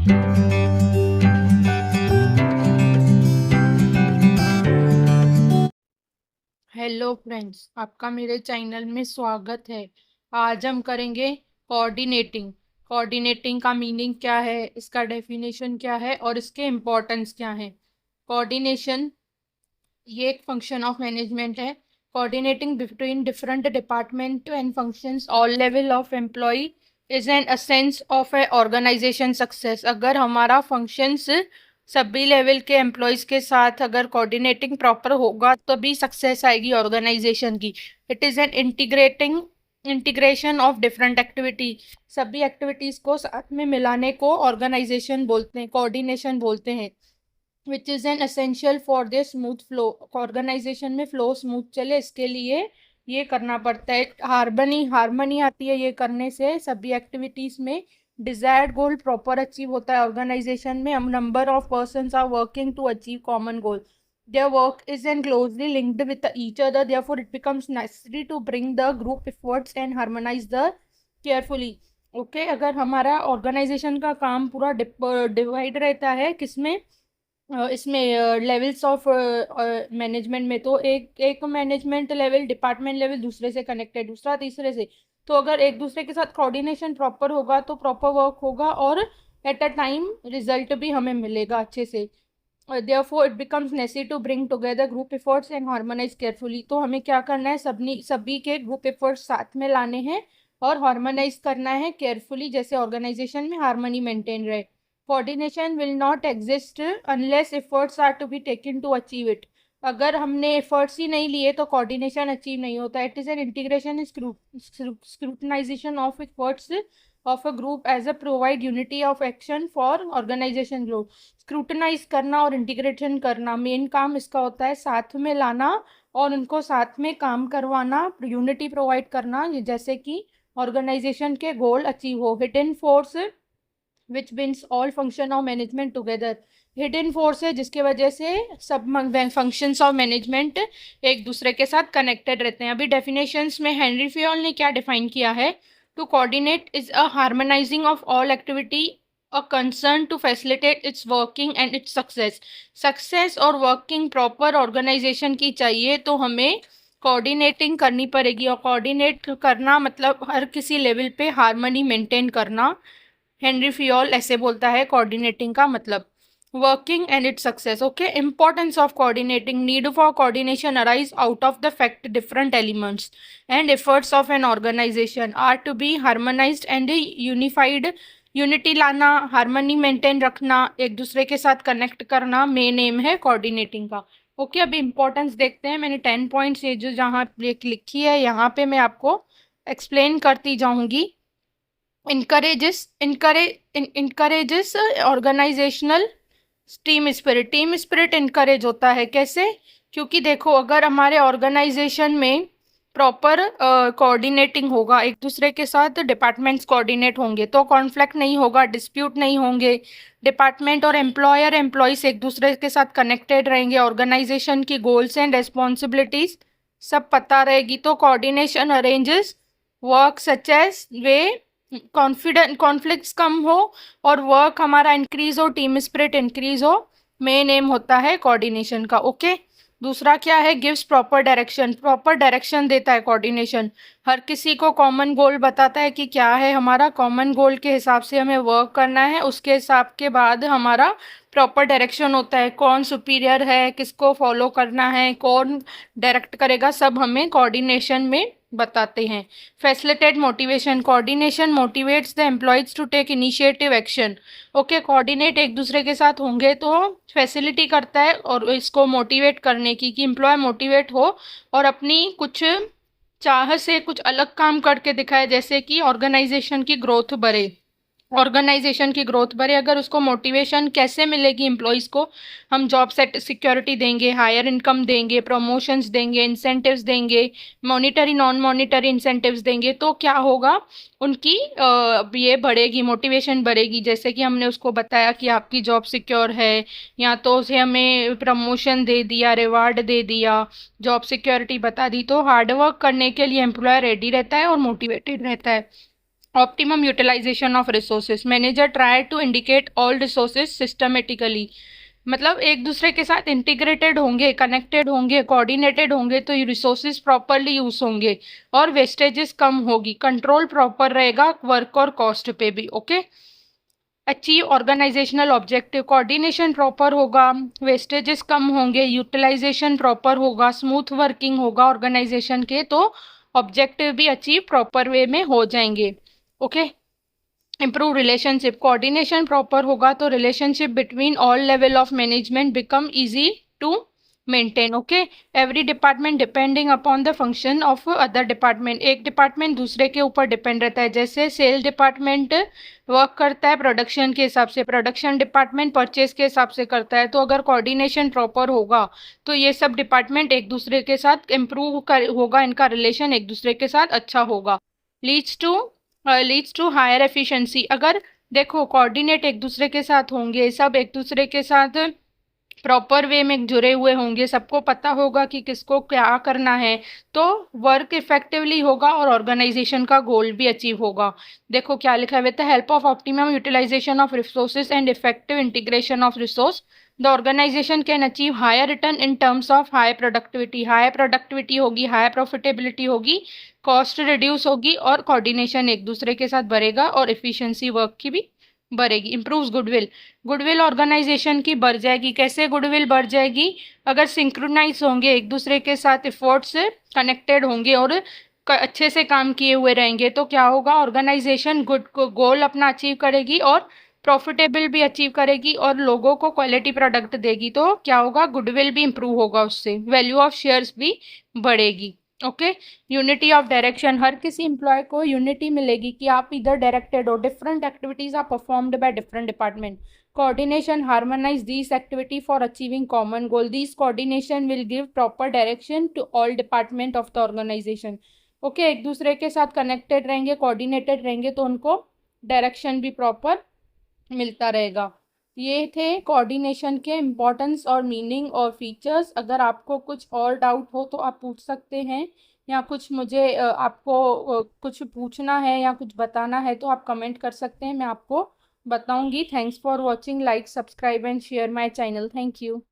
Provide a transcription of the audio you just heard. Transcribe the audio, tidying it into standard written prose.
Hello friends, आपका मेरे channel में स्वागत है। आज हम करेंगे कोऑर्डिनेटिंग। कोऑर्डिनेटिंग का मीनिंग क्या है, इसका डेफिनेशन क्या है और इसके इम्पोर्टेंस क्या है। कोऑर्डिनेशन ये एक फंक्शन ऑफ मैनेजमेंट है। Coordinating between different department and functions all level of employ is an essence of a organization success. अगर हमारा फंक्शंस सभी लेवल के एम्प्लॉयज के साथ अगर कोऑर्डिनेटिंग प्रॉपर होगा तभी सक्सेस आएगी ऑर्गेनाइजेशन की। It is an integration of different activity. सभी एक्टिविटीज़ को साथ में मिलाने को ऑर्गेनाइजेशन बोलते हैं, कोऑर्डिनेशन बोलते हैं। Which is an essential for the smooth flow. Organization में फ्लो स्मूथ चले इसके लिए ये करना पड़ता है। हारमनी आती है ये करने से। सभी एक्टिविटीज़ में डिजायर्ड गोल प्रॉपर अचीव होता है। ऑर्गेनाइजेशन में हम number of persons are working to achieve common goal. their work is then closely linked with each other, therefore it becomes necessary to bring the group efforts and harmonize the carefully. Okay अगर हमारा organisation का काम पूरा divide रहता है किसमें, इसमें levels of management में, तो एक एक मैनेजमेंट लेवल डिपार्टमेंट लेवल दूसरे से कनेक्टेड, दूसरा तीसरे से। तो अगर एक दूसरे के साथ कोऑर्डिनेशन प्रॉपर होगा तो प्रॉपर वर्क होगा और एट अ टाइम रिजल्ट भी हमें मिलेगा अच्छे से। therefore it becomes necessary to bring together group efforts and harmonize carefully। तो हमें क्या करना है, सभी के ग्रुप एफर्ट्स साथ में लाने हैं और हार्मोनाइज करना है केयरफुली, जैसे ऑर्गेनाइजेशन में हार्मनी मेंटेन रहे। Coordination will not exist unless efforts are to be taken to achieve it. अगर हमने एफर्ट्स ही नहीं लिए तो कोऑर्डिनेशन अचीव नहीं होता। It is an integration scrutinization of efforts of a group as a provide unity of action for organization growth. Scrutinize करना और integration करना, मेन काम इसका होता है साथ में लाना और उनको साथ में काम करवाना, यूनिटी प्रोवाइड करना, जैसे कि ऑर्गेनाइजेशन के गोल अचीव हो। Hidden force which beans all function of management together. Hidden force है जिसके वजह से सब फंक्शंस ऑफ मैनेजमेंट एक दूसरे के साथ कनेक्टेड रहते हैं। अभी डेफिनेशंस में हेनरी फियोल ने क्या डिफाइन किया है, to coordinate is a harmonizing of all activity a concern to facilitate its working and its success। Success और वर्किंग प्रॉपर ऑर्गेनाइजेशन की चाहिए तो हमें कोऑर्डिनेटिंग करनी पड़ेगी। और कोऑर्डिनेट करना मतलब हर किसी लेवल पे हार्मनी मेंटेन करना। हेनरी फियोल ऐसे बोलता है कोऑर्डिनेटिंग का मतलब। Working and its success. Okay, importance of coordinating. Need for coordination arise out of the fact different elements and efforts of an organization are to be harmonized and unified. Unity लाना, harmony maintain रखना, एक दूसरे के साथ connect करना main aim है coordinating का। Okay, अभी इंपॉर्टेंस देखते हैं। मैंने 10 पॉइंट्स ये जो जहाँ लिखी है यहाँ पे मैं आपको एक्सप्लेन करती जाऊंगी। Encourages organizational team spirit encourage होता है। कैसे? क्योंकि देखो अगर हमारे ऑर्गेनाइजेशन में प्रॉपर कोऑर्डिनेटिंग होगा, एक दूसरे के साथ डिपार्टमेंट्स कोऑर्डिनेट होंगे तो कॉन्फ्लिक्ट नहीं होगा, डिस्प्यूट नहीं होंगे। डिपार्टमेंट और एम्प्लॉयज एक दूसरे के साथ कनेक्टेड रहेंगे। ऑर्गेनाइजेशन की गोल्स एंड रिस्पॉन्सिबिलिटीज सब पता रहेगी। तो coordination arranges work such as way conflicts कम हो और वर्क हमारा इंक्रीज हो, टीम स्पिरिट इंक्रीज हो। मेन एम होता है कोऑर्डिनेशन का। ओके, दूसरा क्या है, gives proper direction. Proper direction देता है कोऑर्डिनेशन। हर किसी को कॉमन गोल बताता है कि क्या है हमारा कॉमन गोल, के हिसाब से हमें वर्क करना है। उसके हिसाब के बाद हमारा प्रॉपर डायरेक्शन होता है। कौन सुपीरियर है, किसको फॉलो करना है, कौन डायरेक्ट करेगा, सब हमें कोऑर्डिनेशन में बताते हैं। Facilitate motivation. Coordination motivates the employees to take initiative action. Okay, coordinate एक दूसरे के साथ होंगे तो फैसिलिटी करता है और इसको मोटिवेट करने की, कि एम्प्लॉय मोटिवेट हो और अपनी कुछ चाह से कुछ अलग काम करके दिखाए, जैसे कि ऑर्गेनाइजेशन की ग्रोथ बढ़े। अगर उसको मोटिवेशन कैसे मिलेगी एम्प्लॉयज़ को, हम जॉब सेट सिक्योरिटी देंगे, हायर इनकम देंगे, प्रमोशंस देंगे, इंसेंटिव्स देंगे, मॉनिटरी नॉन मॉनिटरी इंसेंटिव्स देंगे, तो क्या होगा, उनकी ये बढ़ेगी, मोटिवेशन बढ़ेगी। जैसे कि हमने उसको बताया कि आपकी जॉब सिक्योर है, या तो उसे हमें प्रमोशन दे दिया, रिवार्ड दे दिया, जॉब सिक्योरिटी बता दी, तो हार्डवर्क करने के लिए एम्प्लॉयर रेडी रहता है और मोटिवेटेड रहता है। Optimum utilization of resources, manager try to indicate all resources systematically, मतलब एक दूसरे के साथ इंटीग्रेटेड होंगे, कनेक्टेड होंगे, कोऑर्डिनेटेड होंगे तो रिसोर्सेज प्रॉपरली यूज होंगे और वेस्टेजेस कम होगी, कंट्रोल प्रॉपर रहेगा वर्क और कॉस्ट पे भी। Okay, achieve organizational objective, coordination proper होगा, वेस्टेजेस कम होंगे, यूटिलाइजेशन प्रॉपर होगा, स्मूथ वर्किंग होगा ऑर्गेनाइजेशन के, तो ऑब्जेक्टिव भी अचीव प्रॉपर वे में हो जाएंगे। Okay, improve relationship, coordination proper होगा तो relationship between all level of management become easy to maintain. Okay, every department depending upon the function of other department, एक डिपार्टमेंट दूसरे के ऊपर डिपेंड रहता है, जैसे सेल डिपार्टमेंट वर्क करता है प्रोडक्शन के हिसाब से, प्रोडक्शन डिपार्टमेंट परचेज के हिसाब से करता है, तो अगर कोऑर्डिनेशन प्रॉपर होगा तो ये सब डिपार्टमेंट एक दूसरे के साथ इम्प्रूव होगा, इनका रिलेशन एक दूसरे के साथ अच्छा होगा, लीड्स टू हायर एफिशिएंसी। अगर देखो कोऑर्डिनेट एक दूसरे के साथ होंगे, सब एक दूसरे के साथ प्रॉपर वे में जुड़े हुए होंगे, सबको पता होगा कि किसको क्या करना है, तो वर्क इफेक्टिवली होगा और ऑर्गेनाइजेशन का गोल भी अचीव होगा। देखो क्या लिखा है, with the help of optimum utilization of resources and effective integration of resource the organization can achieve higher return in terms of high productivity, high productivity होगी, हाई प्रॉफिटेबिलिटी होगी, कॉस्ट रिड्यूस होगी और coordination एक दूसरे के साथ बढ़ेगा और इफिशियंसी वर्क की भी बढ़ेगी। इम्प्रूव्स गुडविल, गुडविल ऑर्गेनाइजेशन की बढ़ जाएगी। कैसे गुडविल बढ़ जाएगी, अगर सिंक्रोनाइज होंगे एक दूसरे के साथ, एफर्ट्स कनेक्टेड होंगे और अच्छे से काम किए हुए रहेंगे तो क्या होगा, ऑर्गेनाइजेशन गुड गोल अपना अचीव करेगी और प्रॉफिटेबल भी अचीव करेगी और लोगों को क्वालिटी प्रोडक्ट देगी, तो क्या होगा, गुडविल भी इम्प्रूव होगा, उससे वैल्यू ऑफ शेयर्स भी बढ़ेगी। ओके, यूनिटी ऑफ डायरेक्शन, हर किसी एम्प्लॉय को यूनिटी मिलेगी कि आप इधर डायरेक्टेड हो, different activities are performed by different department, coordination harmonize these activity for achieving common goal, these coordination will give proper direction to all department of the organization। Okay, एक दूसरे के साथ कनेक्टेड रहेंगे, कोऑर्डिनेटेड रहेंगे तो उनको direction भी proper मिलता रहेगा। ये थे कोऑर्डिनेशन के इम्पोर्टेंस और मीनिंग और फीचर्स। अगर आपको कुछ और डाउट हो तो आप पूछ सकते हैं, या कुछ मुझे आपको कुछ पूछना है या कुछ बताना है तो आप कमेंट कर सकते हैं, मैं आपको बताऊंगी। Thanks for watching, like subscribe and share my channel. Thank you.